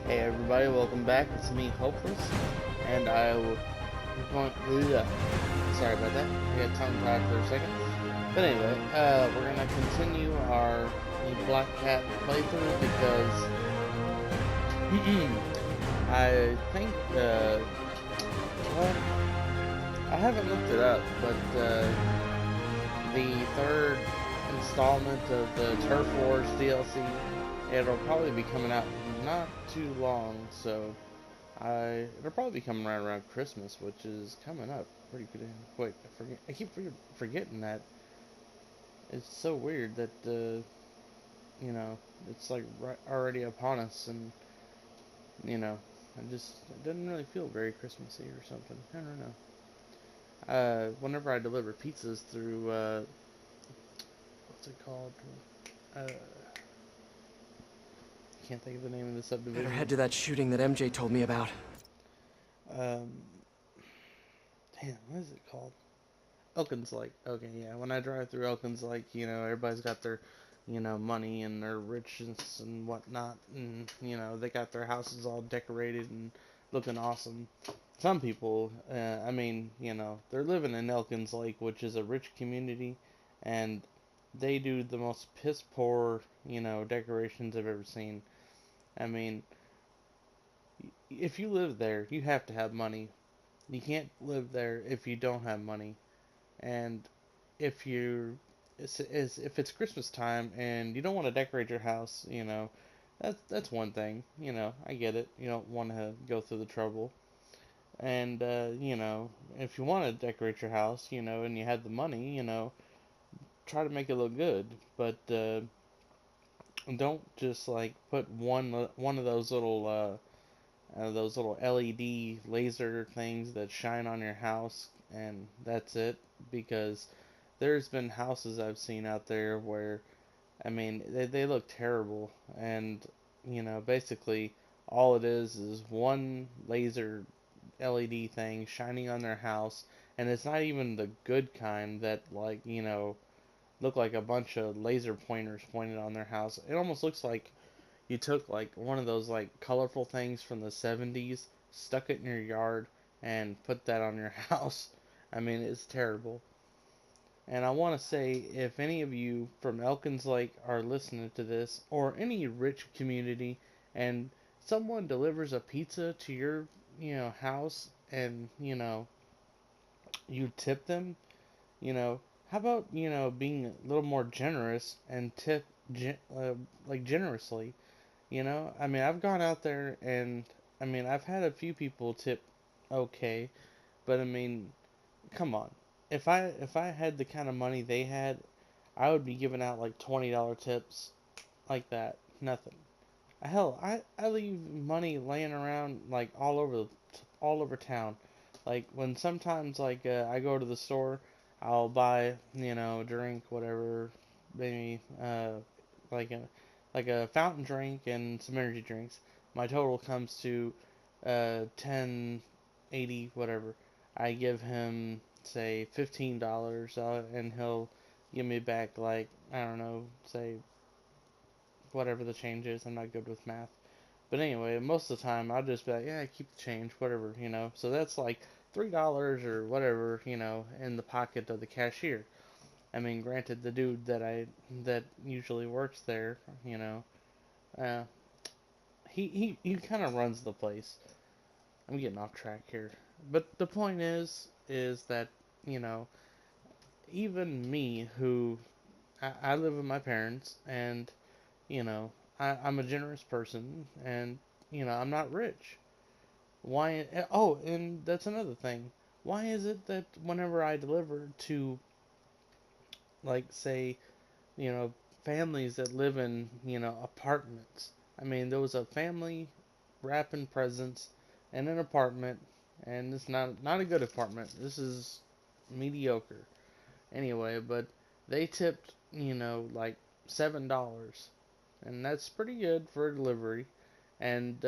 Hey everybody, welcome back. It's me, Hopeless, and I will going. Sorry about that. I got tongue tied for a second. But anyway, we're gonna continue our Black Cat playthrough because I think well, I haven't looked it up, but the third installment of the Turf Wars DLC, it'll probably be coming out not too long, so. It'll probably be coming right around Christmas, which is coming up pretty good. Wait, I keep forgetting that. It's so weird that you know, it's like right, already upon us, and you know, it doesn't really feel very Christmassy or something. I don't know. Whenever I deliver pizzas through what's it called? Uh, can't think of the name of the Better head subdivision. to that shooting that MJ told me about. Um, damn, what is it called? Elkins Lake. Okay, yeah. When I drive through Elkins Lake, everybody's got their, money and their riches and whatnot, and they got their houses all decorated and looking awesome. Some people, they're living in Elkins Lake, which is a rich community, and they do the most piss poor, decorations I've ever seen. I mean, if you live there, you have to have money. You can't live there if you don't have money. And if you if it's Christmas time and you don't want to decorate your house, that's one thing. I get it. You don't want to go through the trouble. And if you want to decorate your house, and you have the money, try to make it look good. But don't just like put one of those little LED laser things that shine on your house, and that's it. Because there's been houses I've seen out there where, they look terrible, and basically all it is one laser LED thing shining on their house, and it's not even the good kind that look like a bunch of laser pointers pointed on their house. It almost looks like you took like one of those like colorful things from the 70s, stuck it in your yard, and put that on your house. It's terrible. And I want to say, if any of you from Elkins Lake are listening to this, or any rich community, and someone delivers a pizza to your, house, and you tip them, how about being a little more generous and tip, like generously, I've gone out there and I've had a few people tip okay, but come on. If I had the kind of money they had, I would be giving out like $20 tips like that. Nothing. Hell, I leave money laying around like all over town. Like when sometimes like I go to the store, I'll buy drink whatever, maybe like a fountain drink and some energy drinks. My total comes to 10.80 whatever. I give him say $15, and he'll give me back like I don't know, say whatever the change is. I'm not good with math. But anyway, most of the time I'll just be like, yeah, keep the change, whatever. So that's like $3 or whatever, in the pocket of the cashier. Granted, the dude that usually works there, uh, he kind of runs the place. I'm getting off track here, but the point is that you know even me, who I live with my parents, and you know I'm a generous person, and I'm not rich. Why? Oh, and that's another thing. Why is it that whenever I deliver to, like, say, you know, families that live in, apartments? There was a family wrapping presents in an apartment, and it's not a good apartment. This is mediocre. Anyway, but they tipped, like $7, and that's pretty good for a delivery. And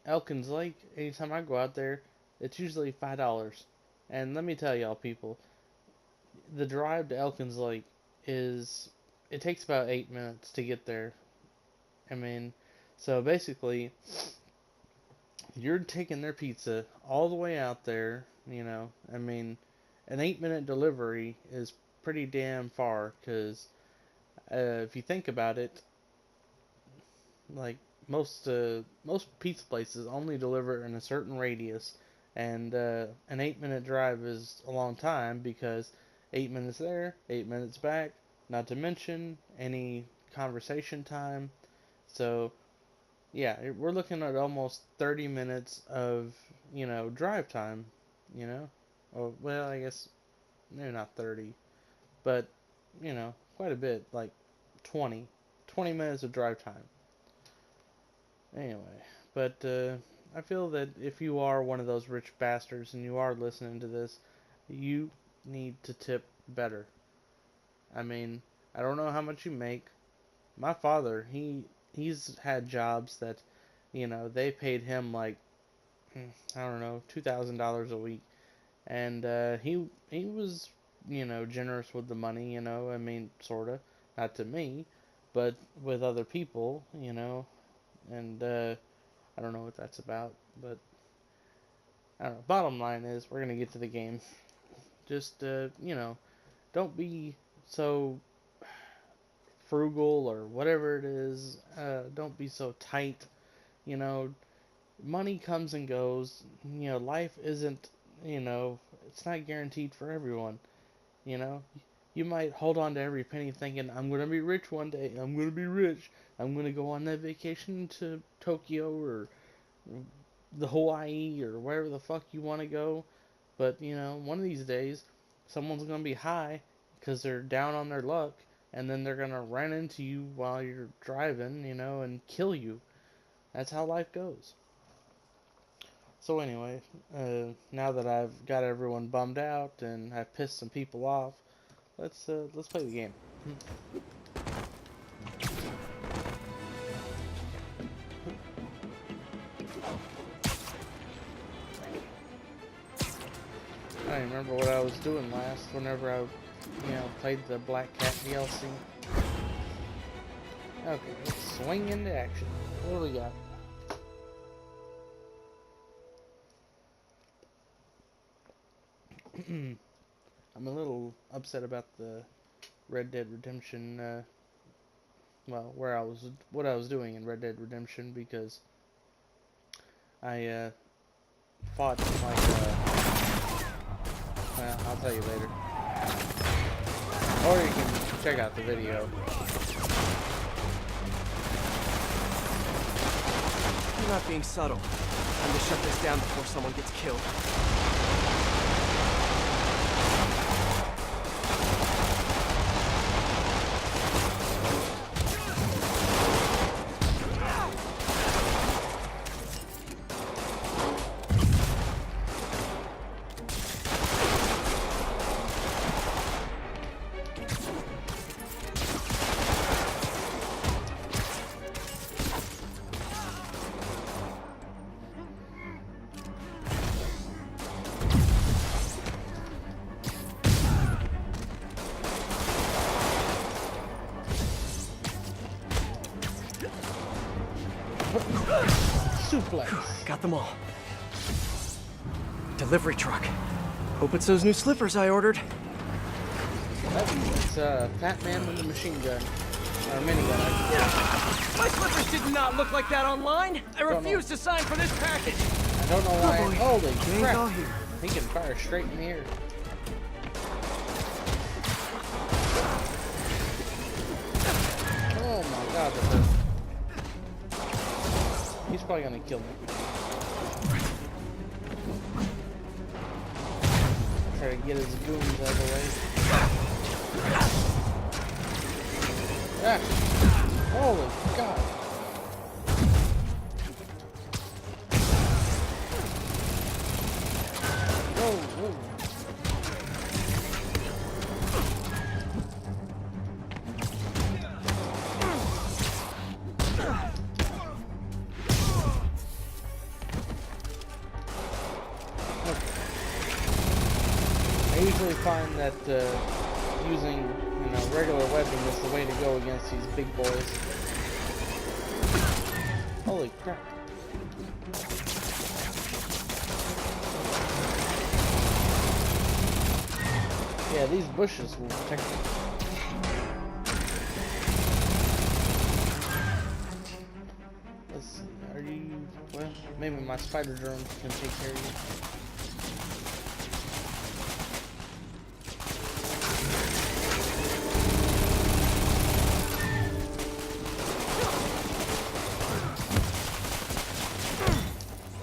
Elkins Lake, anytime I go out there, it's usually $5. And let me tell y'all, people, the drive to Elkins Lake is it takes about 8 minutes to get there. I mean, So basically, you're taking their pizza all the way out there, you know. I mean, an 8-minute delivery is pretty damn far, because if you think about it, like most pizza places only deliver in a certain radius, and an 8-minute drive is a long time because 8 minutes there, 8 minutes back, not to mention any conversation time. So yeah, we're looking at almost 30 minutes of, drive time, you know. Oh, well, I guess maybe not 30, but quite a bit, like 20 minutes of drive time. Anyway, but I feel that if you are one of those rich bastards and you are listening to this, you need to tip better. I mean, I don't know how much you make. My father, he's had jobs that, they paid him like, I don't know, $2,000 a week, and he was, generous with the money. I mean, sorta, not to me, but with other people, and I don't know what that's about, but I don't know. Bottom line is, we're gonna get to the game. Just don't be so frugal or whatever it is. Don't be so tight. You know, money comes and goes. Life isn't. It's not guaranteed for everyone. You know, you might hold on to every penny thinking, I'm going to be rich one day. I'm going to be rich. I'm going to go on that vacation to Tokyo or the Hawaii or wherever the fuck you want to go. But, one of these days, someone's going to be high because they're down on their luck, and then they're going to run into you while you're driving, and kill you. That's how life goes. So anyway, now that I've got everyone bummed out and I've pissed some people off, let's play the game. I don't even remember what I was doing last whenever I, played the Black Cat DLC. Okay, let's swing into action. What do we got? I'm a little upset about the Red Dead Redemption, what I was doing in Red Dead Redemption, because I fought well, I'll tell you later. Or you can check out the video. You're not being subtle. Time to shut this down before someone gets killed. Suplex. Got them all. Delivery truck. Hope it's those new slippers I ordered. It's Fat Man with a machine gun. Or minigun. My slippers did not look like that online. I refuse to sign for this package. I don't know why. Holy crap. All here. He can fire straight in the air. Oh my god, that hurt. He's probably gonna kill me. Try to get his goons out of the way. Ah! Holy god! Whoa, whoa. I usually find that using, regular weapon is the way to go against these big boys. Holy crap. Yeah, these bushes will protect me. Let's see, are you... Well, maybe my spider drones can take care of you.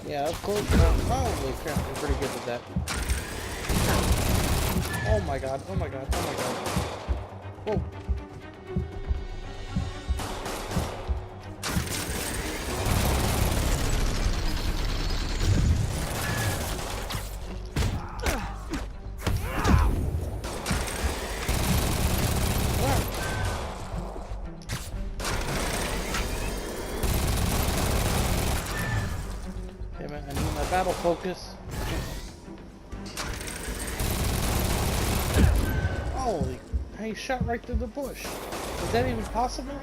Yeah, of course. Holy crap, we're pretty good with that. Oh my god, oh my god, oh my god. Whoa. Damn it, I need my battle focus. Holy, he shot right through the bush. Is that even possible?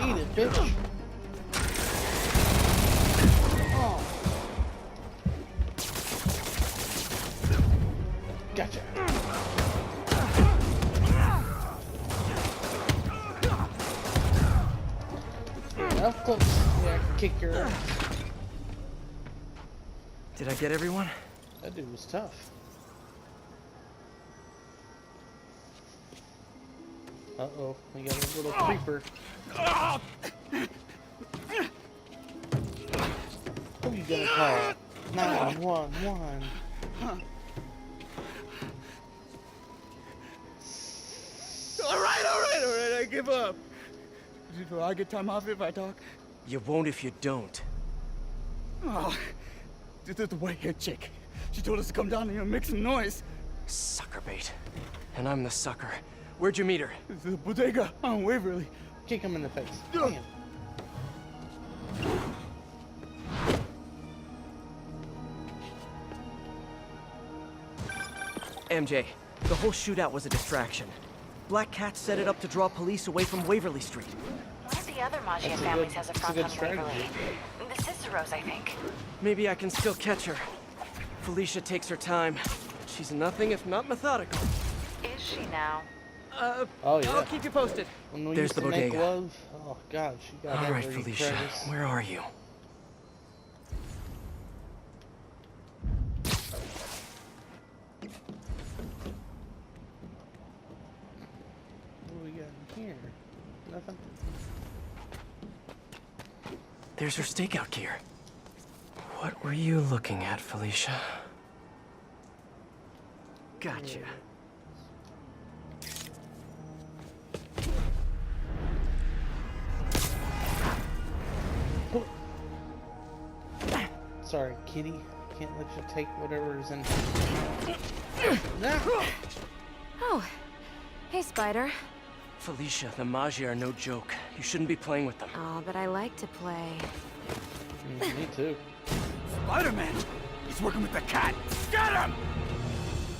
Eat it, bitch. Oh. Gotcha. Up close. Yeah, I can kick your ass. Did I get everyone? That dude was tough. Uh-oh, we got a little creeper. Who you gonna call? 911. All right, I give up. Do I get time off if I talk? You won't if you don't. Oh, the white-haired chick. She told us to come down here and make some noise. Sucker bait. And I'm the sucker. Where'd you meet her? The bodega on Waverly. Kick him in the face. Damn. MJ, the whole shootout was a distraction. Black Cat set it up to draw police away from Waverly Street. One of the other Maggia That's a families good- has a that's a front good on strategy. Waverly. The Ciceros, I think. Maybe I can still catch her. Felicia takes her time. She's nothing if not methodical. Is she now? Oh yeah. I'll keep you posted. When we There's used the to make bodega. love, oh god, she got All right, every Felicia, crevice. where are you? What do we got in here? Nothing. There's her stakeout gear. What were you looking at, Felicia? Gotcha. Sorry, kitty. Can't let you take whatever is in here. No. Oh, hey, Spider. Felicia, the Maggia are no joke. You shouldn't be playing with them. Oh, but I like to play. Me too. Spider-Man. He's working with the cat. Get him!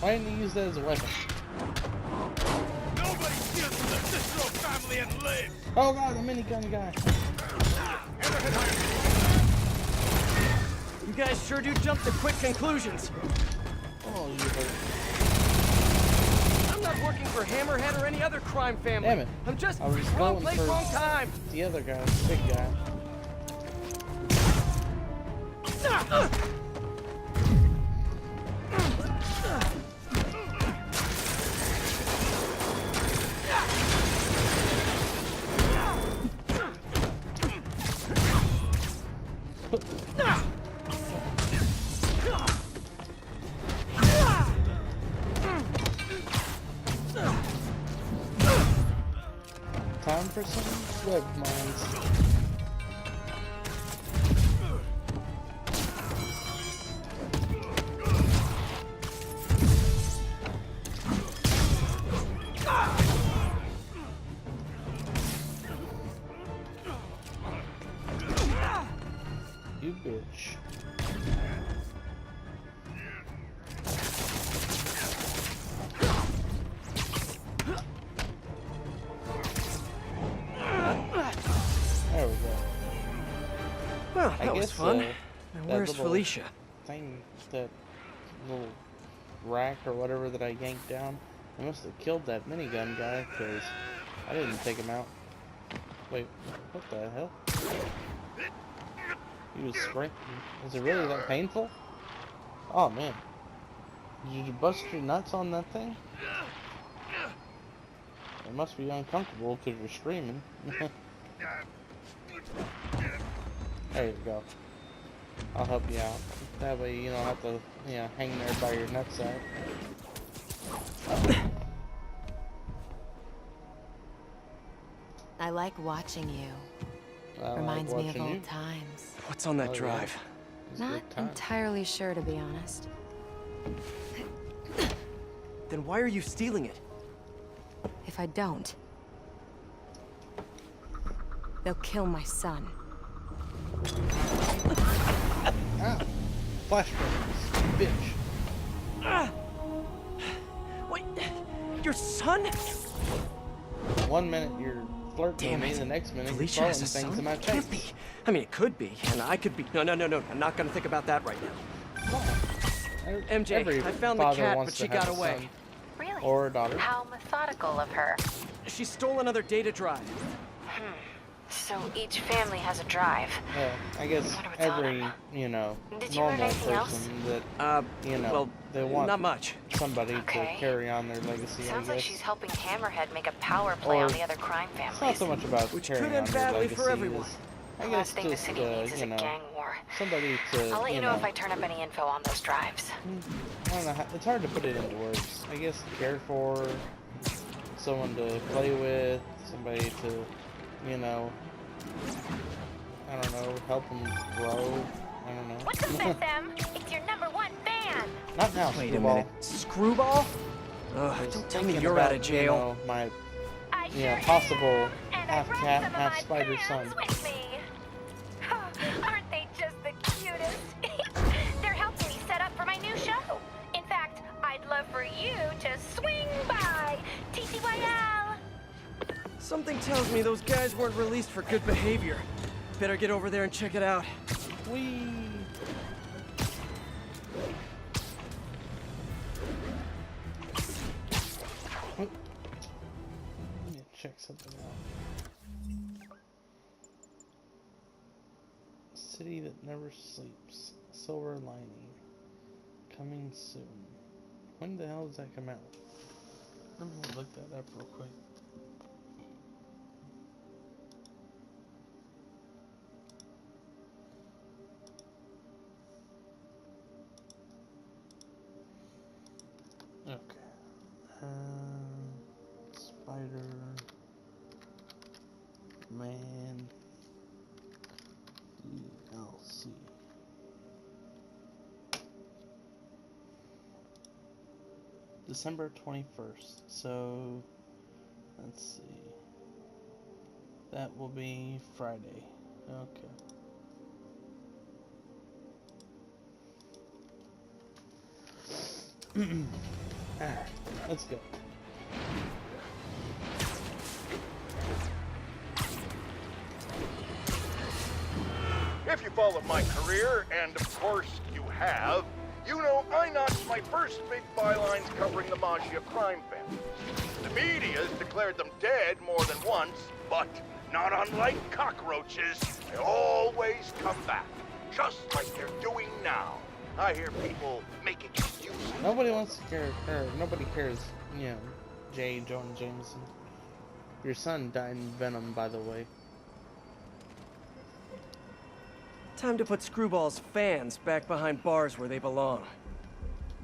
Why didn't you use that as a weapon? Nobody steals from the Cicero family and lives. Oh god, the minigun guy. You guys sure do jump to quick conclusions. Oh, you hurt. I'm not working for Hammerhead or any other crime family. Damn it. I'm just I was wrong going place, for- wrong time. The other guy, the big guy. Time for some web mines. You bitch. That was guess fun. so. Now, That where's little Felicia? thing, that little rack or whatever that I yanked down, I must have killed that minigun guy, because I didn't take him out. Wait, what the hell? He was spraying. Is it really that painful? Oh man. Did you bust your nuts on that thing? It must be uncomfortable because you're screaming. There you go. I'll help you out. That way you don't have to, you know, hang there by your nutsack. I like watching you. I Reminds like me of watching old you. times. What's on that Oh, yeah. drive? It's Not good time. entirely sure, to be honest. Then why are you stealing it? If I don't, they'll kill my son. Ah, flashbangs, bitch. Wait, your son? 1 minute you're flirting Damn with me, it. the next minute Felicia you're has throwing a things son? in my It can't be. face. I mean, it could be, and I could be. No. I'm not gonna think about that right now. MJ, Every I found the father cat, wants but she to have got a away. son Really? or a daughter. How methodical of her. She stole another data drive. So each family has a drive. I guess Wonder what's on every, them. you know, Did you learn normal anything else? person that, you know, well, they want not much. somebody Okay. to carry on their legacy, Sounds I like guess. she's helping Hammerhead make a power play Or- on the other crime It's not families. so much about Which carrying could end on their badly legacy for everyone. as, The I last guess thing the just, city needs is you a know, gang war. somebody to, I'll let you know know, if I turn up any info on those drives. I don't know, it's hard to put it into words. I guess care for, someone to play with, somebody to, you know, I don't know, help them grow. I don't know. What's up, SM? It's your #1 fan. Not now, Wait a Screwball. minute. Screwball? I Ugh, was don't tell me thinking you're about, out of jail. You know, my I Yeah, sure possible am, and I half brought cat, some of half my spider fans son. with me. Aren't they just the cutest? They're helping me set up for my new show. In fact, I'd love for you to swing by. TTYL. Something tells me those guys weren't released for good behavior. Better get over there and check it out. Whee! Let me check something out. City that never sleeps. Silver lining. Coming soon. When the hell does that come out? Let me look that up real quick. Okay. Spider Man DLC. December 21st. So let's see. That will be Friday. Okay. Alright, let's go. If you followed my career, and of course you have, you know I notched my first big bylines covering the Maggia crime families. The media's declared them dead more than once, but not unlike cockroaches, they always come back, just like they're doing now. I hear people making excuses. Nobody wants to care, or nobody cares, you know, J. Jonah Jameson. Your son died in Venom, by the way. Time to put Screwball's fans back behind bars where they belong.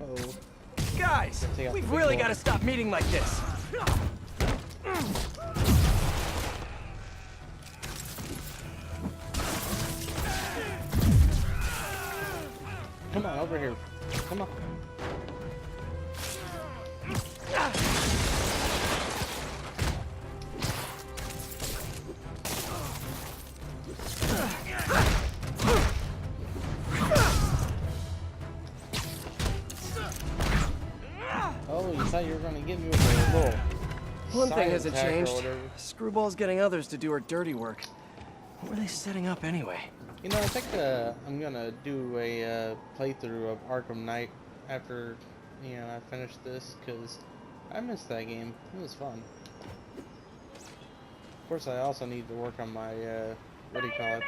Oh, Guys, Take out we've the big really one. got to stop meeting like this. come on, over here. Come on. Oh, you thought you were gonna get me with a little One thing side hasn't attack or changed. whatever. Screwball's getting others to do her dirty work. What were they setting up anyway? You know, I think I'm gonna do a playthrough of Arkham Knight after, you know, I finish this, because I missed that game. It was fun. Of course, I also need to work on my, what do you call it?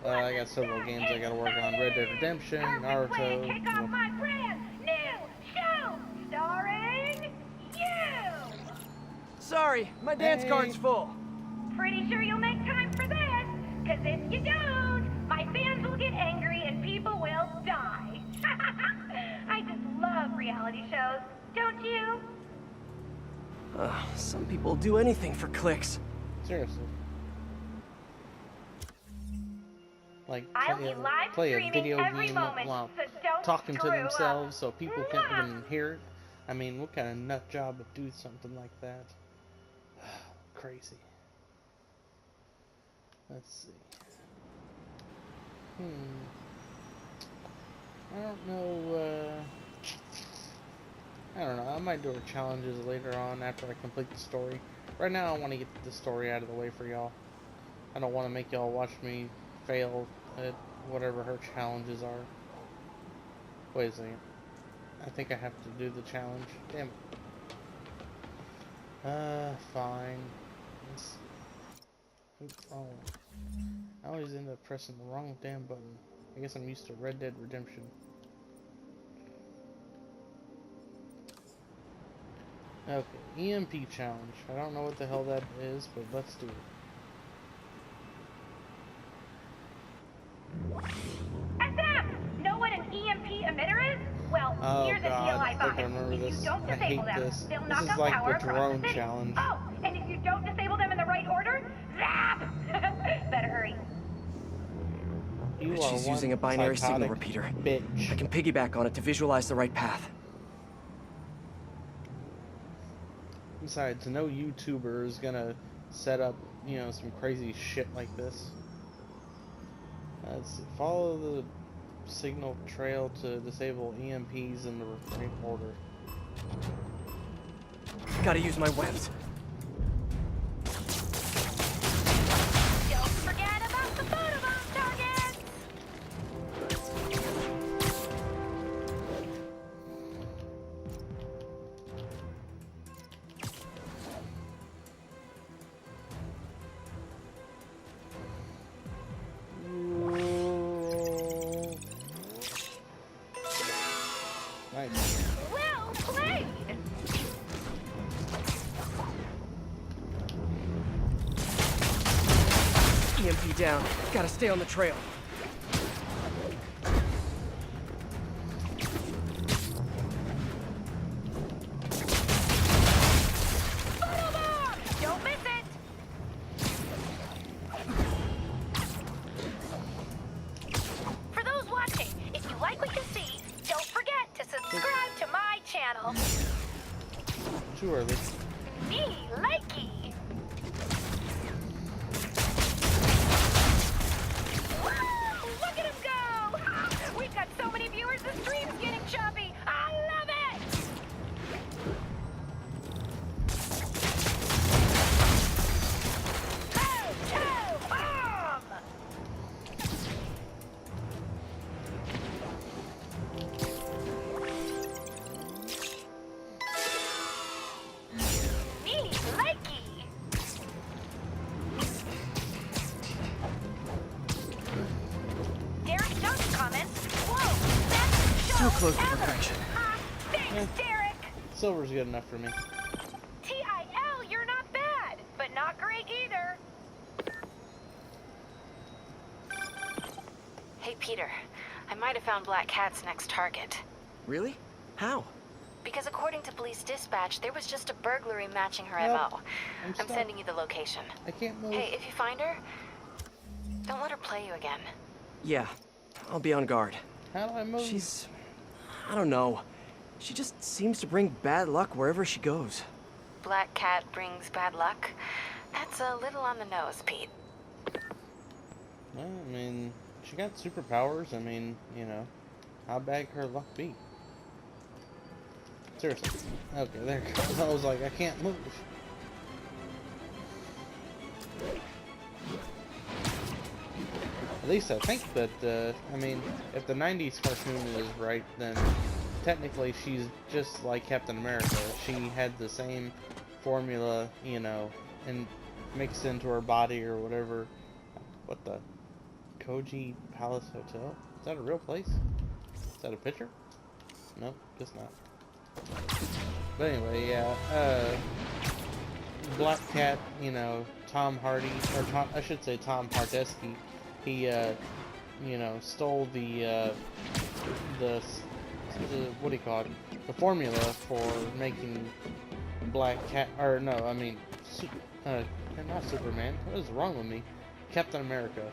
I got several games I gotta work on. Red Dead Redemption, Naruto. Kick off my brand new show starring you. Sorry, my dance card's full. Pretty sure you'll make time for this, because if you don't, my fans will get angry and people will die. I just love reality shows, don't you? Some people do anything for clicks. Seriously. Like, I'll be live play a streaming video every game moment, while so don't talking to screw themselves up. so people can't even hear it. I mean, what kind of nut job would do something like that? Crazy. Let's see. I don't know, I might do our challenges later on after I complete the story. Right now I want to get the story out of the way for y'all. I don't want to make y'all watch me fail at whatever her challenges are. Wait a second. I think I have to do the challenge. Damn it. Fine. Let's see. Oh. I always end up pressing the wrong damn button. I guess I'm used to Red Dead Redemption. Okay, EMP challenge. I don't know what the hell that is, but let's do it. SM! Know what an EMP emitter is? Well, Oh here's a deal god, I I think I find. remember If you this. don't I hate disable them, this. they'll This knock is out like power the across drone the city. challenge. Oh, and if you don't disable them in the right order, zap! Better hurry. You She's are using one a binary signal psychotic repeater. Bitch. I can piggyback on it to visualize the right path. Besides, no YouTuber is gonna set up, you know, some crazy shit like this. Let's see. Follow the signal trail to disable EMPs in the right order. Gotta use my webs. Don't forget about the photobomb targets! Nice. Well played! EMP down. Gotta stay on the trail. Photobomb! Don't miss it! For those watching, if you like what you see, don't forget to subscribe to my channel. Too early. Me likey. Woo! Look at him go! We've got so many viewers, the stream's getting choppy. I love it! Bomb! Me likey. Derek Jones comments, whoa, that's Too so close to ever. perfection. Thanks, Derek. Silver's good enough for me. TIL, you're not bad, but not great either. Hey, Peter. I might have found Black Cat's next target. Really? How? Because according to police dispatch, there was just a burglary matching her Yep. MO. I'm I'm stuck. sending you the location. I can't move. Hey, if you find her, don't let her play you again. Yeah, I'll be on guard. How do I move? She's... I don't know. She just seems to bring bad luck wherever she goes. Black Cat brings bad luck? That's a little on the nose, Pete. Well, I mean, she got superpowers. I mean, you know, how bad could her luck be? Seriously. Okay, there it goes. I was like, I can't move. At least I think that, I mean, if the 90s cartoon is right, then technically she's just like Captain America. She had the same formula, you know, and mixed into her body or whatever. What the? Koji Palace Hotel? Is that a real place? Is that a picture? Nope, guess not. But anyway, yeah, Black Cat, you know, Tom Hardy, or Tom, I should say Tom Hardesky, he, you know, stole the what do you call it? The formula for making Black Cat, or no, I mean, not Superman, what is wrong with me? Captain America.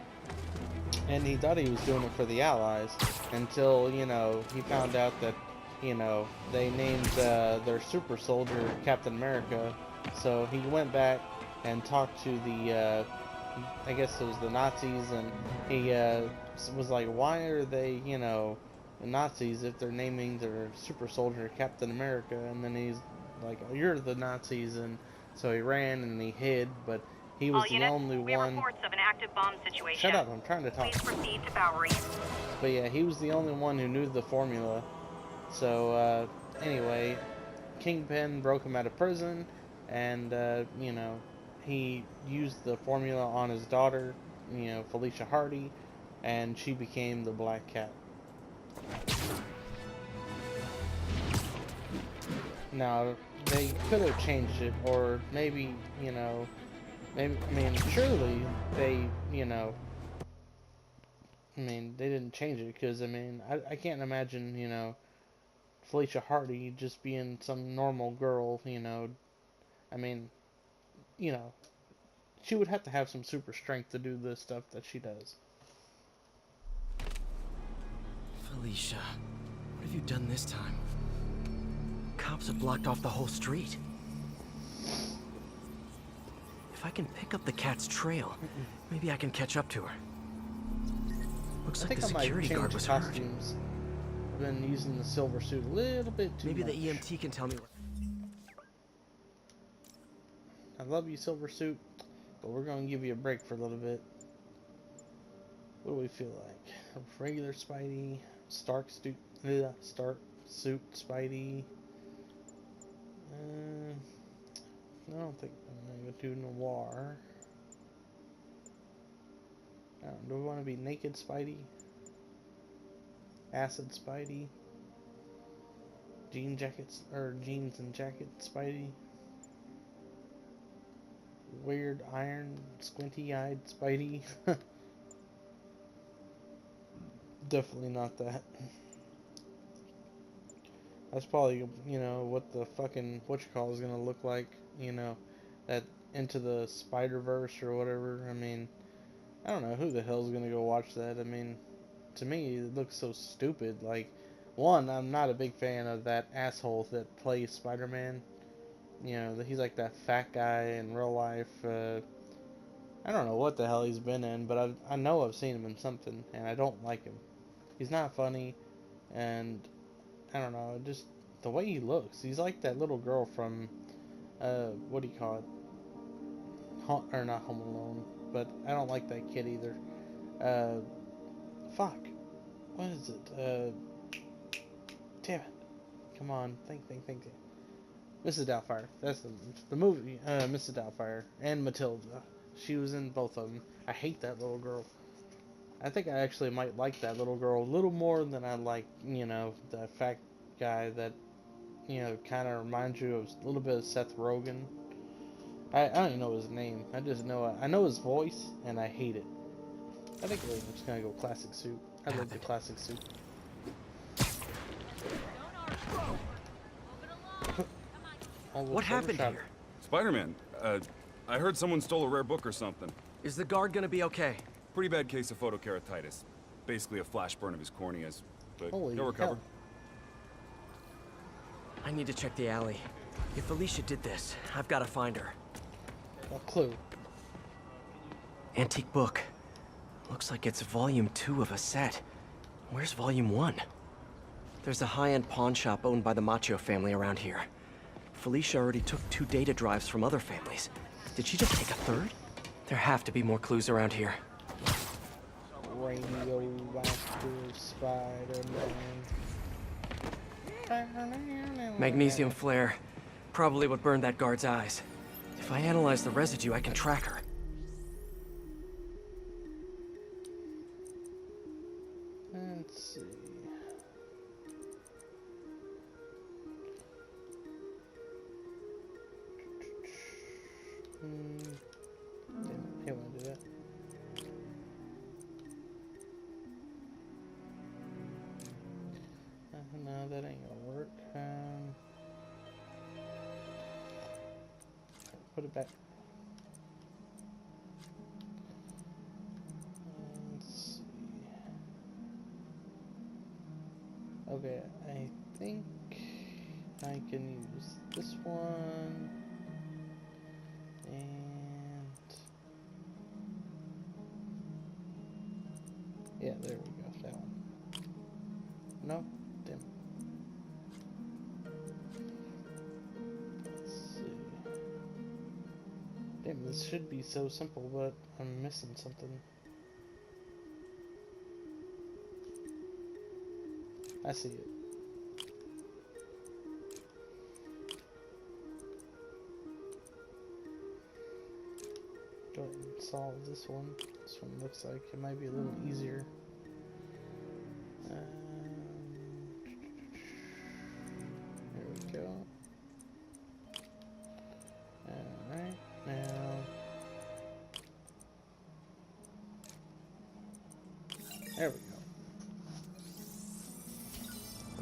And he thought he was doing it for the Allies, until, you know, he found out that, you know, they named their super soldier Captain America. So he went back and talked to the, I guess it was the Nazis, and he was like, why are they, you know, the Nazis if they're naming their super soldier Captain America? And then he's like, oh, you're the Nazis, and so he ran and he hid, but he was the only one. Reports of an active bomb situation. Shut up, I'm trying to talk. Please proceed to Bowery. But yeah, he was the only one who knew the formula. So, anyway, Kingpin broke him out of prison, and, you know, he used the formula on his daughter, you know, Felicia Hardy, and she became the Black Cat. Now, they could have changed it, or maybe, you know, maybe, I mean, surely they, you know, I mean, they didn't change it, because, I mean, I can't imagine, you know, Felicia Hardy just being some normal girl, you know. I mean, you know, she would have to have some super strength to do the stuff that she does. Felicia, what have you done this time? Cops have blocked off the whole street. If I can pick up the cat's trail, maybe I can catch up to her. Looks like the security guard was hurt. Costumes. I've been using the silver suit a little bit too Maybe much. the EMT can tell me where. I love you, Silver Suit, but we're going to give you a break for a little bit. What do we feel like? A regular Spidey, Stark Suit Spidey. I don't think I'm going to do Noir. Do we want to be Naked Spidey? Acid Spidey? Jeans and jacket Spidey? Weird iron, squinty-eyed Spidey. Definitely not that. That's probably, you know, what the fucking whatchamacallit is gonna look like, you know, that Into the Spider-Verse or whatever. I mean, I don't know who the hell's gonna go watch that. I mean, to me, it looks so stupid. Like, one, I'm not a big fan of that asshole that plays Spider-Man. You know, he's like that fat guy in real life. I don't know what the hell he's been in, but I know I've seen him in something, and I don't like him. He's not funny, and I don't know, just the way he looks. He's like that little girl from, what do you call it? Or not Home Alone, but I don't like that kid either. Fuck. What is it? Damn it. Come on, think. Mrs. Doubtfire. That's the movie. Mrs. Doubtfire and Matilda. She was in both of them. I hate that little girl. I think I actually might like that little girl a little more than I like, you know, that fat guy that, you know, kind of reminds you of a little bit of Seth Rogen. I don't even know his name. I just know I know his voice, and I hate it. I think I'm just gonna go classic suit. I like the classic suit. What happened here? Spider-Man, I heard someone stole a rare book or something. Is the guard gonna be okay? Pretty bad case of photokeratitis. Basically a flash burn of his corneas, but Holy he'll recover. hell. I need to check the alley. If Alicia did this, I've got to find her. A clue. Antique book. Looks like it's volume 2 of a set. Where's volume 1? There's a high-end pawn shop owned by the Macho family around here. Felicia already took 2 data drives from other families. Did she just take a third? There have to be more clues around here. Well, radioactive Spider-Man. Magnesium flare. Probably what burned that guard's eyes. If I analyze the residue, I can track her. Let's see. Damn it, he won't do that. No, that ain't gonna work. Put it back. Let's see. Okay, I think I can use this one. And yeah, there we go. That one. No, damn it. Let's see. Damn, this should be so simple, but I'm missing something. I see it. Go ahead and solve this one. This one looks like it might be a little easier. There we go. Alright, now... There we go.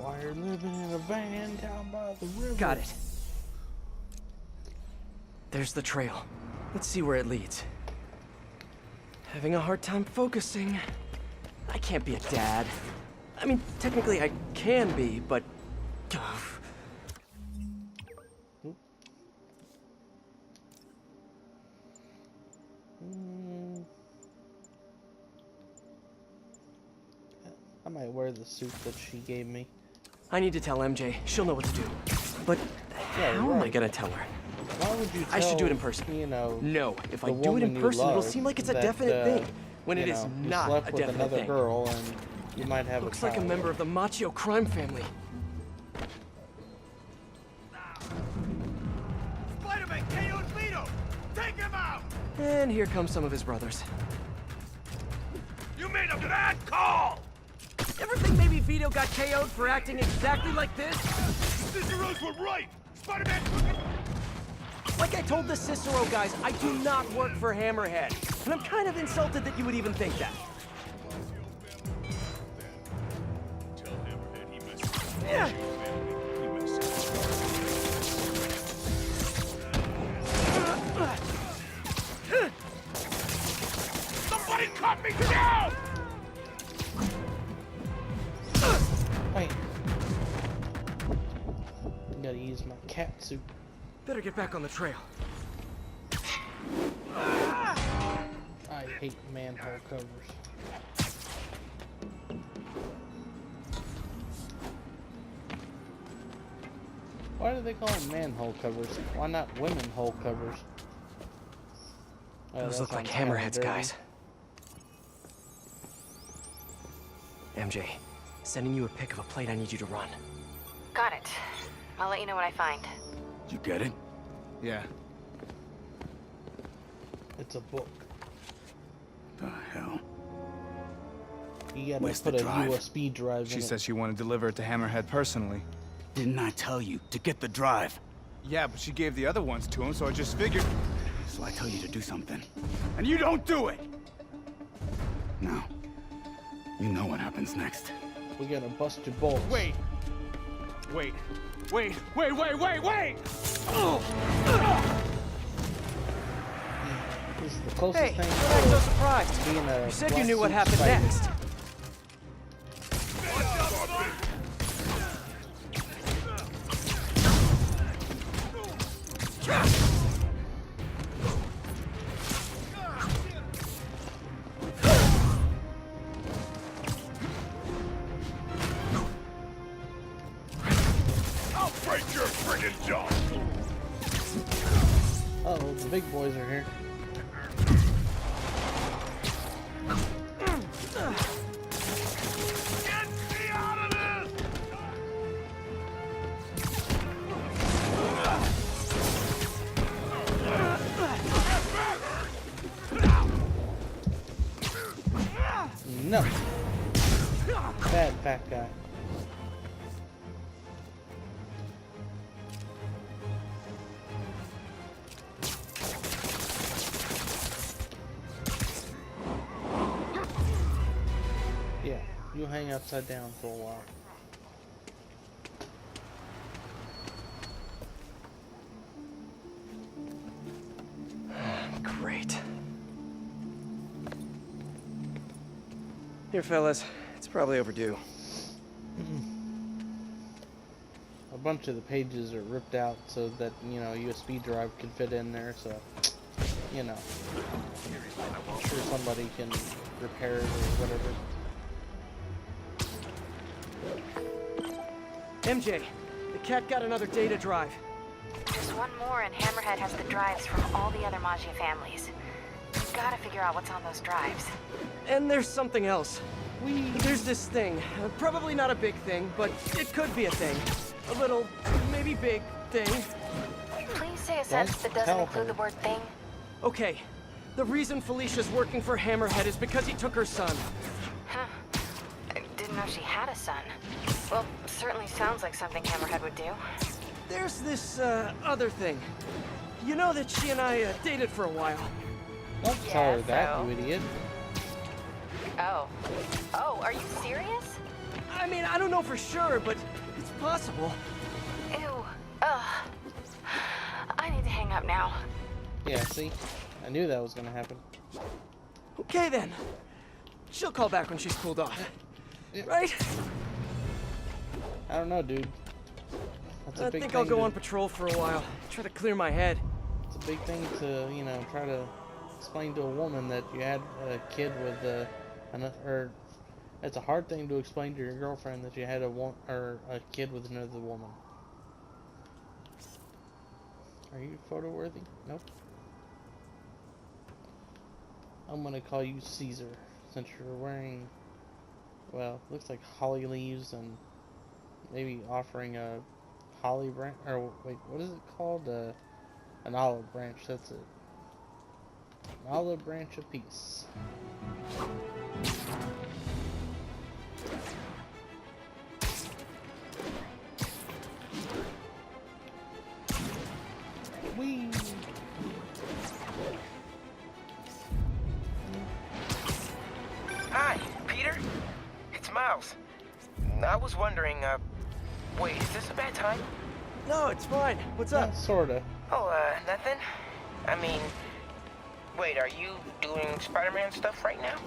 Why are you living in a van down by the river? Got it. There's the trail. Let's see where it leads. Having a hard time focusing. I can't be a dad. I mean, technically I can be, but... I might wear the suit that she gave me. I need to tell MJ. She'll know what to do. But Yeah, how am I right. gonna tell her? Why would you tell, I should do it in person. You know, No, if I the do it in woman you person, it'll love seem like it's a that, definite thing, when you it is know, you not slept a with definite another thing. girl and you might have Looks a like a child. member of the Machio crime family. Spider-Man KO'd Vito! Take him out! And here come some of his brothers. You made a bad call! Ever think maybe Vito got KO'd for acting exactly like this? Cicero's were right! Spider-Man... Like I told the Cicero guys, I do not work for Hammerhead. And I'm kind of insulted that you would even think that. Tell Hammerhead he messed Yeah. He messed Somebody cut me down! Wait. I gotta use my cat suit. Better get back on the trail. I hate manhole covers. Why do they call them manhole covers? Why not women hole covers? Oh, Those that look like sounds kinda Hammerhead's dirty. guys. MJ, sending you a pic of a plate I need you to run. Got it. I'll let you know what I find. You get it? Yeah. It's a book. The hell? You gotta Where's put the a drive? USB drive She in said it. she wanted to deliver it to Hammerhead personally. Didn't I tell you to get the drive? Yeah, but she gave the other ones to him, so I just figured... So I tell you to do something, and you don't do it! Now, you know what happens next. We gotta bust your balls. Wait! Wait! Wait! Wait! Wait! Wait! Wait! This is the closest Hey, thing don't act so surprised. to being a You said you black knew what suit happened spider. next. I'll break your friggin' jaw! Uh-oh, the big boys are here. No. Bad fat guy. Yeah, you hang upside down for a while. Great. Here, fellas. It's probably overdue. A bunch of the pages are ripped out so that, you know, USB drive can fit in there, so, you know, I'm sure somebody can repair it or whatever. MJ, the cat got another data drive. There's one more, and Hammerhead has the drives from all the other Maggia families. We've got to figure out what's on those drives. And there's something else. There's this thing. Probably not a big thing, but it could be a thing. A little, maybe big thing. Please say a sentence that doesn't include the word thing. Okay. The reason Felicia's working for Hammerhead is because he took her son. Huh. I didn't know she had a son. Well, certainly sounds like something Hammerhead would do. There's this, other thing. You know that she and I, dated for a while. Don't tell her that, you idiot. Oh. Oh, are you serious? I mean, I don't know for sure, but it's possible. Ew. Ugh. I need to hang up now. Yeah, see? I knew that was gonna happen. Okay, then. She'll call back when she's cooled off. Right? I don't know, dude. That's a I big think thing I'll go to, on patrol for a while. Try to clear my head. It's a big thing to, you know, try to explain to a woman that you had a kid with or it's a hard thing to explain to your girlfriend that you had a kid with another woman. Are you photo worthy? Nope. I'm gonna call you Caesar since you're wearing, well, looks like holly leaves and maybe offering a holly branch, or wait, what is it called? An olive branch, that's it. An olive branch of peace. Whee! Hi, Peter. It's Miles. I was wondering, wait, is this a bad time? No, it's fine. What's up? Sorta. Oh, nothing. I mean, wait, are you doing Spider-Man stuff right now?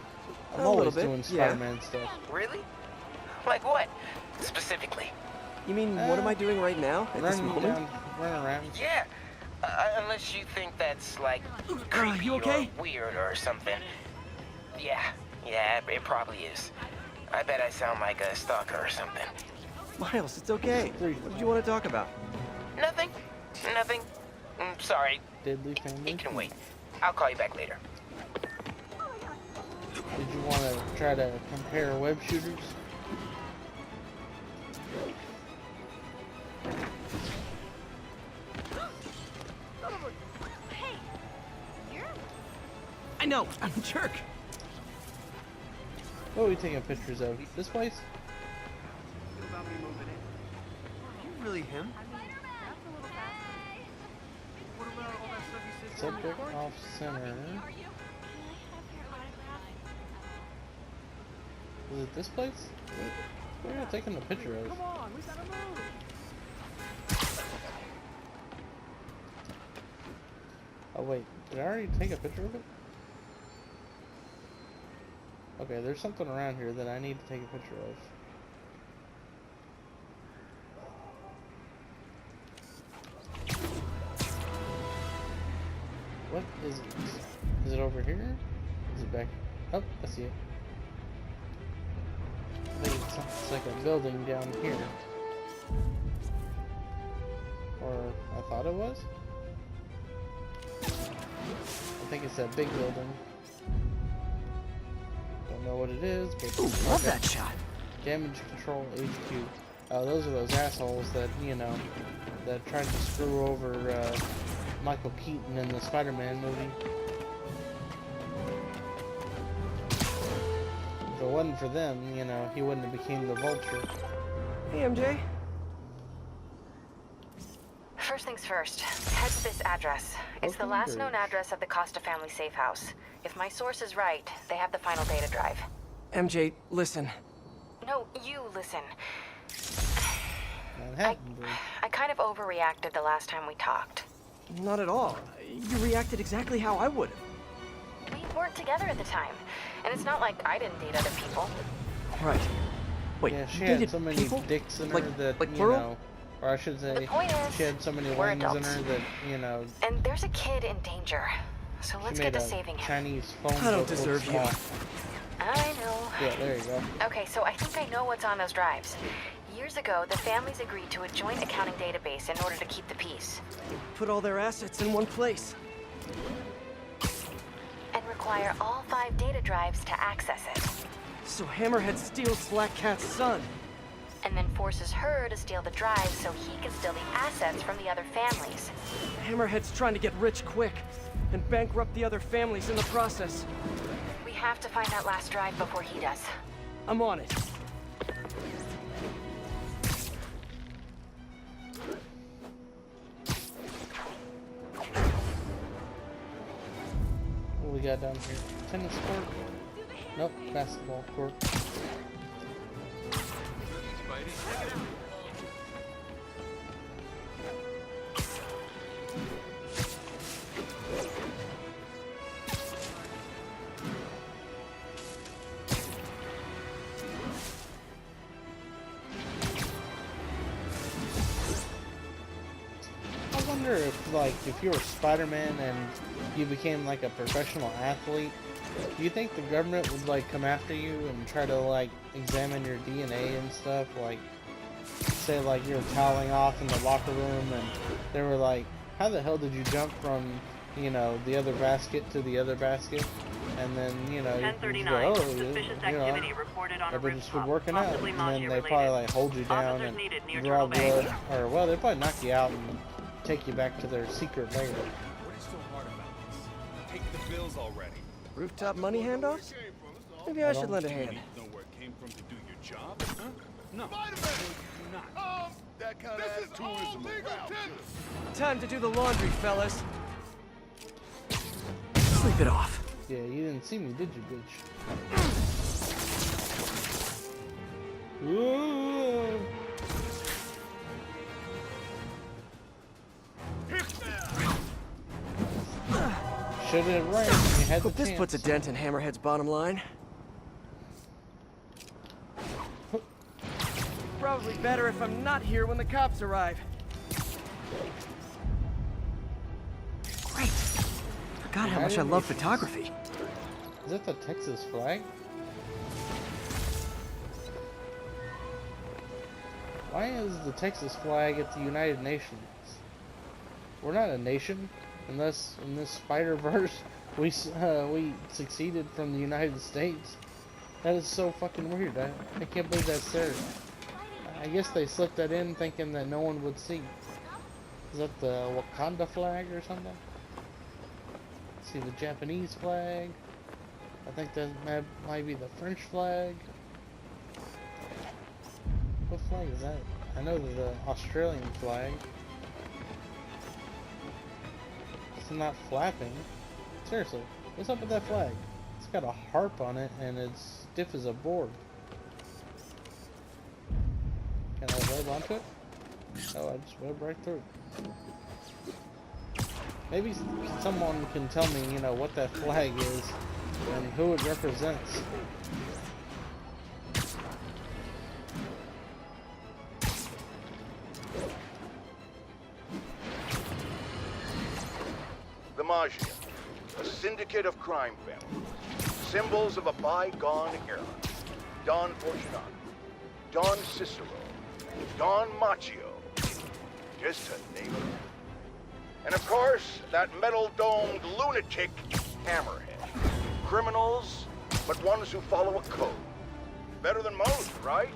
I'm always doing Spider-Man stuff. Really? Like what, specifically? You mean, what am I doing right now, at this moment? Run around. Yeah, unless you think that's, like, creepy you okay? or weird or something. Yeah, it probably is. I bet I sound like a stalker or something. Miles, it's okay. What did you want to talk about? Nothing. Sorry. Deadly family. It can wait. I'll call you back later. Did you want to try to compare web shooters? I know, I'm a jerk. What are we taking pictures of? This place? You really him? Subject off center. Is it this place? What are you taking a picture of? Come on, we gotta move. Oh wait, did I already take a picture of it? Okay, there's something around here that I need to take a picture of. What is it? Is it over here? Is it back? Oh, I see it. I think it's like a building down here. Or I thought it was? I think it's that big building. Don't know what it is, but Ooh, love that shot. Damage Control HQ. Those are those assholes that, you know, that tried to screw over Michael Keaton in the Spider-Man movie. The it wasn't for them, you know, he wouldn't have became the Vulture. Hey, MJ. First things first, head to this address. It's the last known address of the Costa family safe house. If my source is right, they have the final data drive. MJ, listen. No, you listen. Manhattan Bridge. I kind of overreacted the last time we talked. Not at all. You reacted exactly how I would have. We weren't together at the time, and it's not like I didn't date other people. Right. Wait, Yeah, she you had dated so many people? dicks in her Like that, you plural? know, or I should say, The point is, she had so many we're wings in adults. her that, you know, And there's a kid in danger. So she let's made get to a saving him. Chinese phone I don't book look deserve you. small. I know. Yeah, there you go. Okay, so I think I know what's on those drives. Years ago, the families agreed to a joint accounting database in order to keep the peace. Put all their assets in one place. And require all 5 data drives to access it. So Hammerhead steals Black Cat's son. And then forces her to steal the drives so he can steal the assets from the other families. Hammerhead's trying to get rich quick and bankrupt the other families in the process. We have to find that last drive before he does. I'm on it. What we got down here? Tennis court? Nope, basketball court. I wonder if, like, if you were Spider-Man and you became, like, a professional athlete, do you think the government would, like, come after you and try to, like, examine your DNA and stuff? Like, say, like, you were toweling off in the locker room and they were like, how the hell did you jump from, you know, the other basket to the other basket? And then, you know, you go, oh, you know, I've been just been working out. And then they probably, like, hold you down and draw blood. Or, well, they probably knock you out and take you back to their secret lair. What is so hard about this? Take the bills already. Rooftop money handoffs? Maybe I should lend a hand. Know where it came from to do your job? Huh? No. Not. That kind of attitude is illegal. Time to do the laundry, fellas. Sleep it off. Yeah, you didn't see me, did you, bitch? Ooh. Should have rained. You had the Hope this chance. puts a dent in Hammerhead's bottom line. Probably better if I'm not here when the cops arrive. Great. Forgot how much I love photography. Is that the Texas flag? Why is the Texas flag at the United Nations? We're not a nation, unless in this Spider-Verse we succeeded from the United States. That is so fucking weird. I can't believe that's there. I guess they slipped that in thinking that no one would see. Is that the Wakanda flag or something? See the Japanese flag. I think that might be the French flag. What flag is that? I know the Australian flag. It's not flapping. Seriously, what's up with that flag? It's got a harp on it and it's stiff as a board. Can I web onto it? Oh, I just webbed right through. Maybe someone can tell me, you know, what that flag is and who it represents. The Maggia, a syndicate of crime families, symbols of a bygone era. Don Fortunato, Don Cicero, Don Macchio, just to name a few. And of course, that metal-domed lunatic, Hammerhead. Criminals, but ones who follow a code. Better than most, right?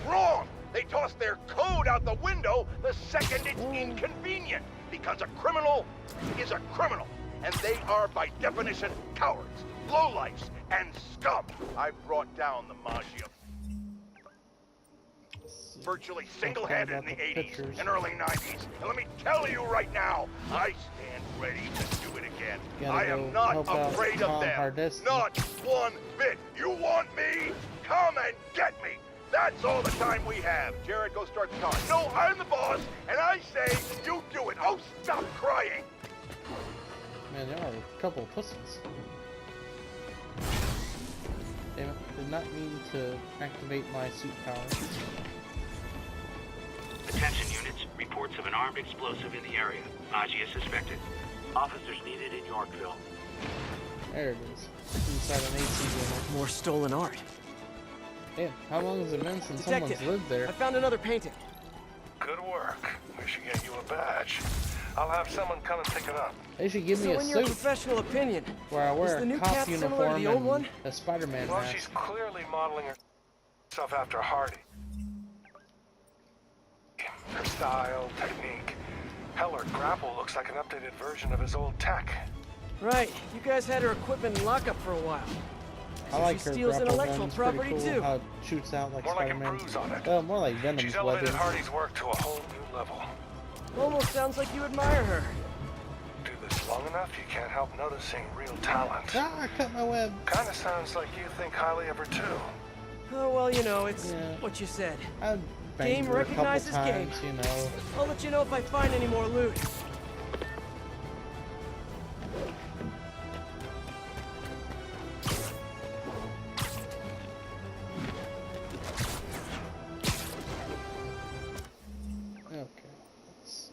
Wrong! They toss their code out the window the second it's inconvenient, because a criminal is a criminal, and they are, by definition, cowards. lowlifes, and scum. I brought down the Maggia virtually single-handed in the 80s and early 90s. And let me tell you right now, I stand ready to do it again. I am not afraid of them. Not one bit. You want me? Come and get me. That's all the time we have. Jared, go start the car. No, I'm the boss, and I say you do it. Oh, stop crying. Man, there are a couple of pussies. Damn it, did not mean to activate my suit power. Attention units, reports of an armed explosive in the area. Maggia suspected. Officers needed in Yorkville. There it is. Inside an AC unit. More stolen art. Damn, how long has it been since Detective, someone's lived there? I found another painting. Good work. We should get you a badge. I'll have someone come and pick it up. They should give me a in your suit professional opinion, where I wear is the a new cop cat similar to uniform the old and one? a Spider-Man Well, mask. she's clearly modeling herself after Hardy. Her style, technique. Hell, her grapple looks like an updated version of his old tech. Right. You guys had her equipment in lockup for a while. I like she her steals grapple intellectual gun. It's property pretty cool too. how it shoots out like More like a Spider-Man. bruise on it. Well, more like Venom's She's elevated weapon. Hardy's work to a whole new level. Almost sounds like you admire her. Do this long enough, you can't help noticing real talent. Ah, I cut my web. Kinda sounds like you think highly of her too. Oh, well, you know, it's what you said. I've Game banged her a couple recognizes game. times, you know. I'll let you know if I find any more loot. Okay. Let's...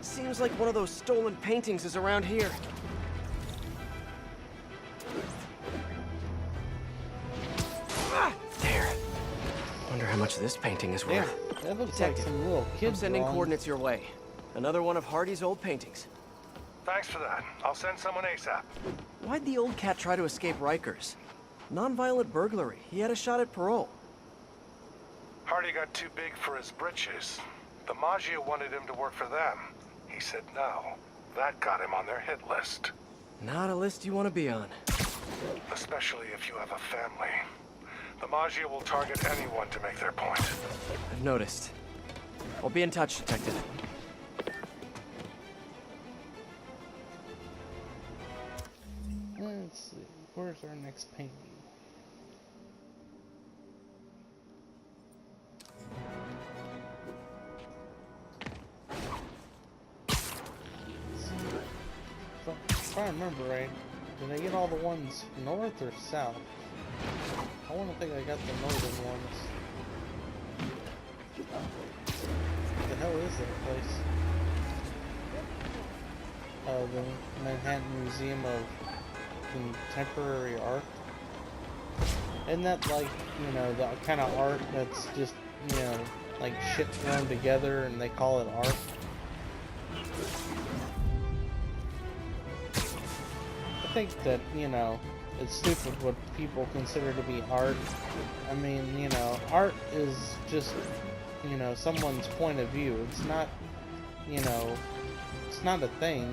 Seems like one of those stolen paintings is around here. Ah, there. Wonder how much this painting is worth. Yeah, that looks Detective, like some little kid I'm sending drawings. coordinates your way. Another one of Hardy's old paintings. Thanks for that. I'll send someone ASAP. Why'd the old cat try to escape Rikers? Nonviolent burglary. He had a shot at parole. Hardy got too big for his britches. The Maggia wanted him to work for them. He said no. That got him on their hit list. Not a list you want to be on. Especially if you have a family. The Maggia will target anyone to make their point. I've noticed. I'll be in touch, Detective. Let's see. Where's our next painting? If I remember right, did I get all the ones north or south? I want to think I got the northern ones. What the hell is that place? Oh, the Manhattan Museum of Contemporary Art. Isn't that like, you know, the kind of art that's just, you know, like shit thrown together and they call it art? I think that, you know, it's stupid what people consider to be art. I mean, you know, art is just, you know, someone's point of view. It's not, you know, it's not a thing.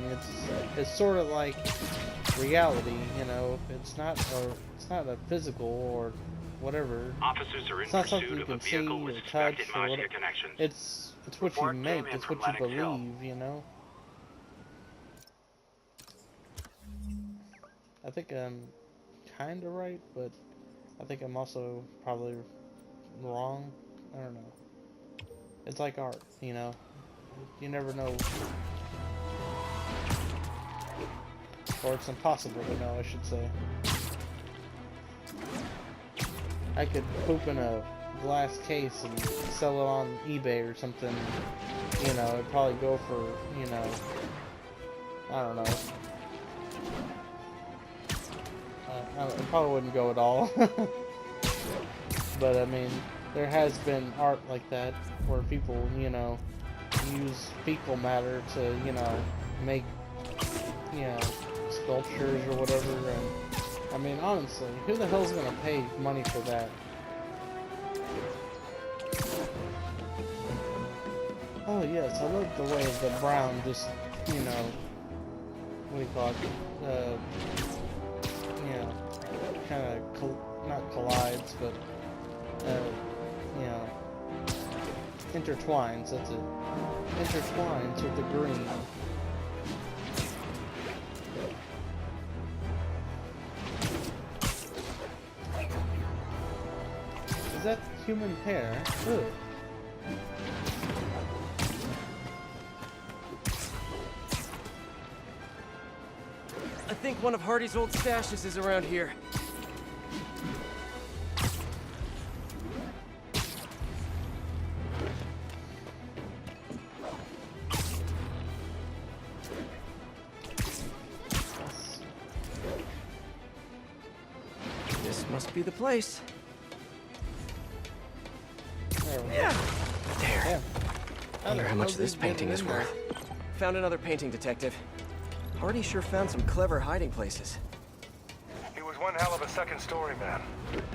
It's sort of like reality, you know. It's not a physical or whatever. Officers are in It's not something pursuit you of a can see vehicle or with touch suspected or Maggia whatever. connections. It's what you Report make. came in It's from what you Lennox Hill. believe, you know. I think I'm kind of right, but I think I'm also probably wrong. I don't know. It's like art, you know. You never know. Or it's impossible to know, I should say. I could poop in a glass case and sell it on eBay or something, you know, it'd probably go for, you know, I don't know. It probably wouldn't go at all. But I mean, there has been art like that where people, you know, use fecal matter to, you know, make, you know, sculptures or whatever. And I mean, honestly, who the hell's gonna pay money for that? Oh yes, I love the way the brown just, you know, what do you call it? You know, kind of not collides, but you know, intertwines. That's it. Intertwines with the green. Is that human hair? Ugh. I think one of Hardy's old stashes is around here. This must be the place. There we go. Yeah. There. Yeah. I wonder how much this painting is worth. Found another painting, Detective. Hardy sure found some clever hiding places. He was one hell of a second-story man.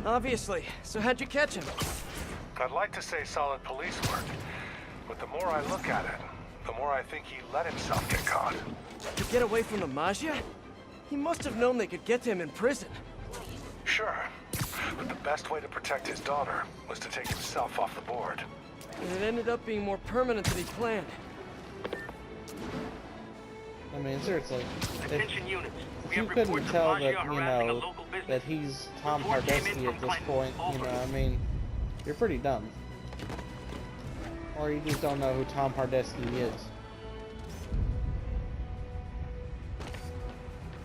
Obviously. So how'd you catch him? I'd like to say solid police work, but the more I look at it, the more I think he let himself get caught. To get away from the Maggia? He must have known they could get to him in prison. Sure, but the best way to protect his daughter was to take himself off the board. And it ended up being more permanent than he planned. I mean, seriously, Attention units. if you couldn't tell that, you know, that he's Tom Hardesty at this point, you know, I mean, you're pretty dumb. Or you just don't know who Tom Hardesty is.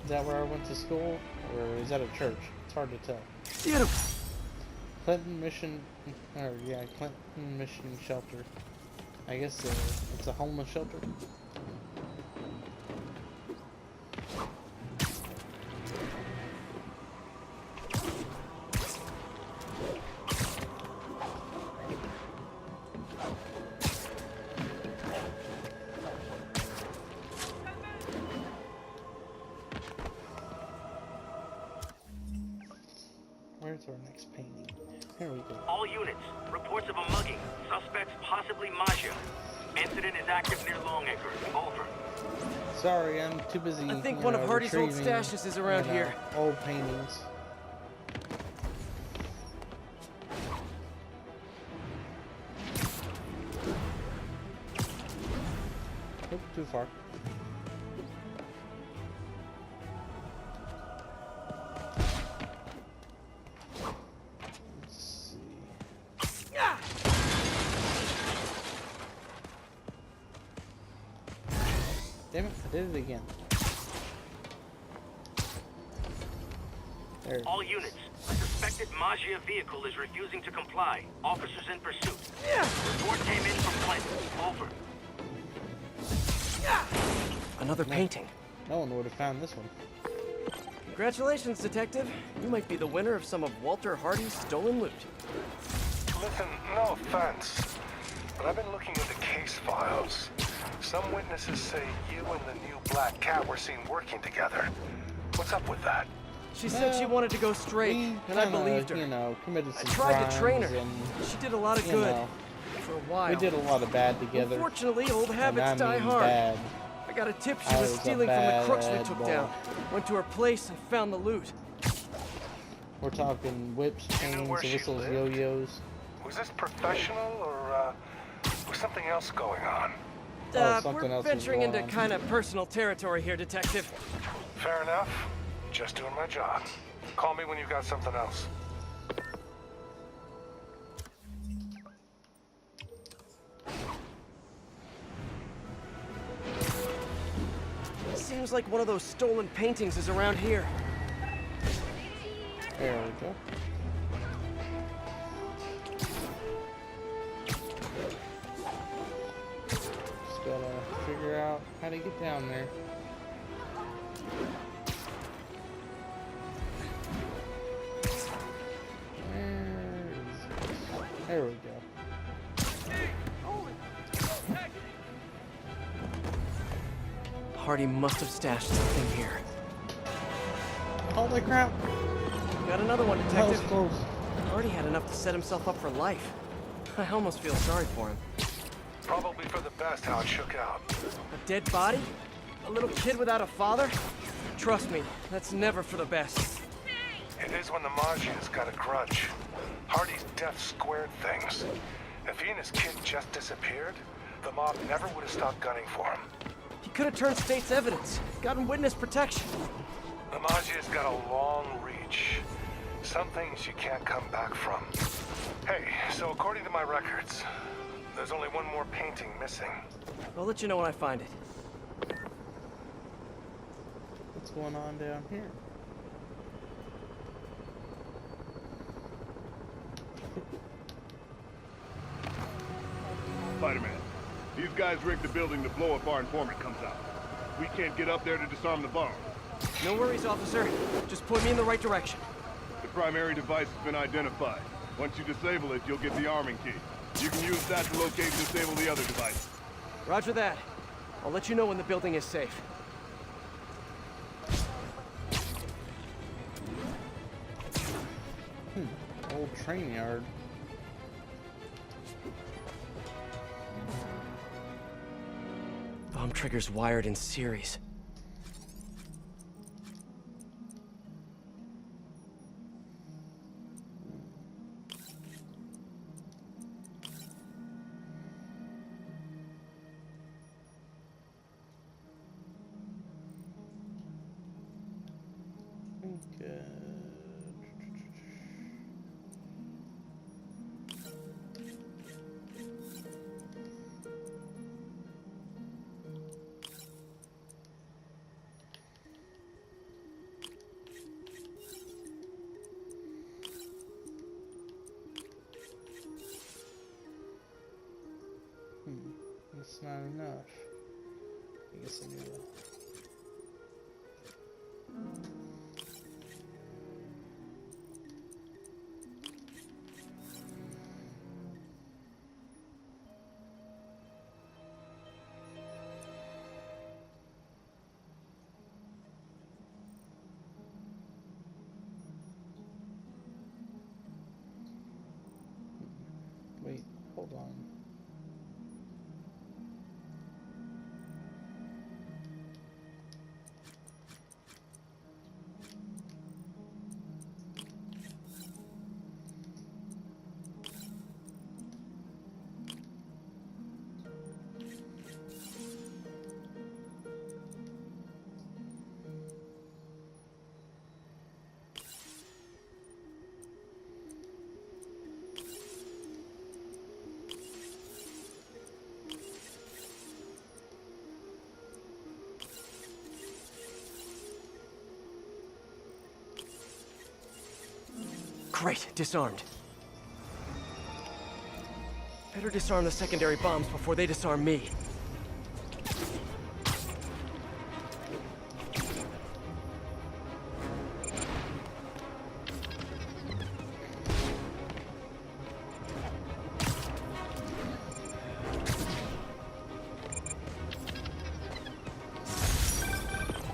Is that where I went to school? Or is that a church? It's hard to tell. Beautiful. Clinton Mission, or yeah, Clinton Mission Shelter. I guess it's a homeless shelter. Where's our next painting? Here we go. All units. Reports of a mugging. Suspects possibly Maggia. Incident is active near Longacre. Over. Sorry, I'm too busy. I think you one know, of Hardy's old retrieving, stashes is around you know, here. Old paintings. Oop, too far. Let's see. Damn it, I did it again. There. All units. A suspected Maggia vehicle is refusing to comply. Officers in pursuit. Report came in from Clinton. Over. Another painting. No one would have found this one. Congratulations, Detective. You might be the winner of some of Walter Hardy's stolen loot. Listen, no offense, but I've been looking at the case files. Some witnesses say you and the new Black Cat were seen working together. What's up with that? She said she wanted to go straight, and I believed her. You know, committed I some tried to train her. crimes and, She did a lot of you good. know, For a while. we did a lot of bad together. Unfortunately, old habits and I die mean hard. bad. I got a tip she I was was a stealing from the crooks we bad took boy. down. Went to her place and found the loot. We're talking whips, You know chains, where she whistles, lived? yo-yos. Was this professional or was something else going on? something We're else was venturing going into on. kind of personal territory here, Detective. Fair enough. Just doing my job. Call me when you got something else. Seems like one of those stolen paintings is around here. There we go. figure out how to get down there. There we go. Hardy must have stashed something here. Holy crap! Got another one, That was Detective. close. Hardy had enough to set himself up for life. I almost feel sorry for him. Probably for the best how it shook out. A dead body? A little kid without a father? Trust me, that's never for the best. It is when the Maggia's got a grudge. Hardy's death squared things. If he and his kid just disappeared, the mob never would have stopped gunning for him. He could have turned state's evidence, gotten witness protection. The Maggia's got a long reach. Some things you can't come back from. Hey, so according to my records, there's only one more painting missing. I'll let you know when I find it. What's going on down here? Spider-Man, these guys rigged the building to blow if our informant comes out. We can't get up there to disarm the bomb. No worries, officer. Just point me in the right direction. The primary device has been identified. Once you disable it, you'll get the arming key. You can use that to locate and disable the other device. Roger that. I'll let you know when the building is safe. Old train yard. Bomb triggers wired in series. Okay. That's not enough. I guess I need to... Wait, hold on. Great, disarmed. Better disarm the secondary bombs before they disarm me.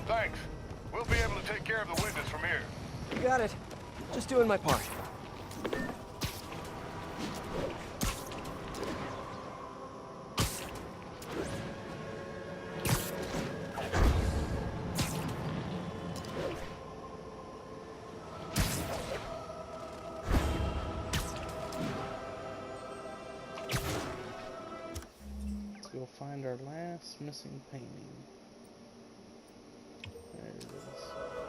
Thanks. We'll be able to take care of the witness from here. You got it. Just doing my part. Let's go find our last missing painting. There it is.